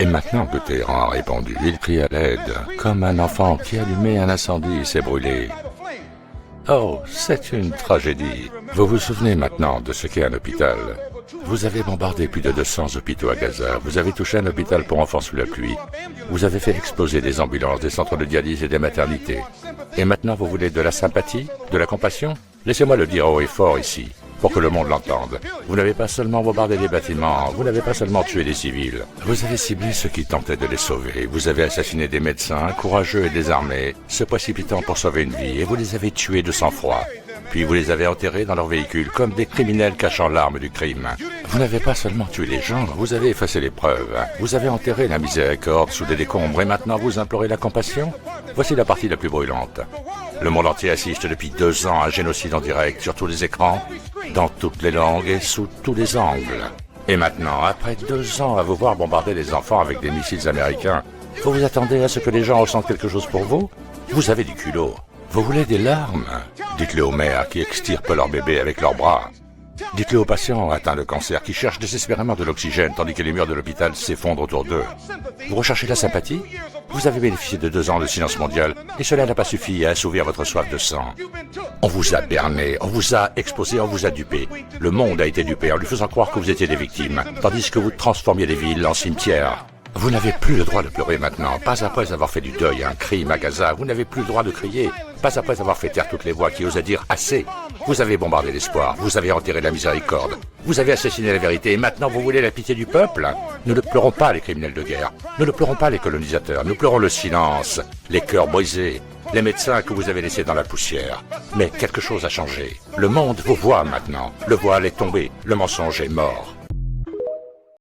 Et maintenant que Téhéran a répondu, il crie à l'aide, comme un enfant qui a allumé un incendie et s'est brûlé. Oh, c'est une tragédie. Vous vous souvenez maintenant de ce qu'est un hôpital. Vous avez bombardé plus de 200 hôpitaux à Gaza. Vous avez touché un hôpital pour enfants sous la pluie. Vous avez fait exploser des ambulances, des centres de dialyse et des maternités. Et maintenant, vous voulez de la sympathie, de la compassion? Laissez-moi le dire haut et fort ici, pour que le monde l'entende. Vous n'avez pas seulement bombardé des bâtiments, vous n'avez pas seulement tué des civils. Vous avez ciblé ceux qui tentaient de les sauver. Vous avez assassiné des médecins, courageux et désarmés, se précipitant pour sauver une vie, et vous les avez tués de sang-froid. Puis vous les avez enterrés dans leur véhicule comme des criminels cachant l'arme du crime. Vous n'avez pas seulement tué les gens, vous avez effacé les preuves. Vous avez enterré la miséricorde sous des décombres et maintenant vous implorez la compassion? Voici la partie la plus brûlante. Le monde entier assiste depuis 2 ans à un génocide en direct sur tous les écrans, dans toutes les langues et sous tous les angles. Et maintenant, après 2 ans à vous voir bombarder les enfants avec des missiles américains, vous vous attendez à ce que les gens ressentent quelque chose pour vous? Vous avez du culot. Vous voulez des larmes? Dites-le aux mères qui extirpent leur bébé avec leurs bras. Dites-le aux patients atteints de cancer qui cherchent désespérément de l'oxygène tandis que les murs de l'hôpital s'effondrent autour d'eux. Vous recherchez la sympathie? Vous avez bénéficié de 2 ans de silence mondial et cela n'a pas suffi à assouvir votre soif de sang. On vous a berné, on vous a exposé, on vous a dupé. Le monde a été dupé en lui faisant croire que vous étiez des victimes, tandis que vous transformiez les villes en cimetières. Vous n'avez plus le droit de pleurer maintenant, pas après avoir fait du deuil, un crime à Gaza. Vous n'avez plus le droit de crier, pas après avoir fait taire toutes les voix qui osaient dire « assez ». Vous avez bombardé l'espoir, vous avez enterré la miséricorde, vous avez assassiné la vérité et maintenant vous voulez la pitié du peuple? Nous ne pleurons pas les criminels de guerre, nous ne pleurons pas les colonisateurs, nous pleurons le silence, les cœurs brisés, les médecins que vous avez laissés dans la poussière. Mais quelque chose a changé. Le monde vous voit maintenant, le voile est tombé, le mensonge est mort.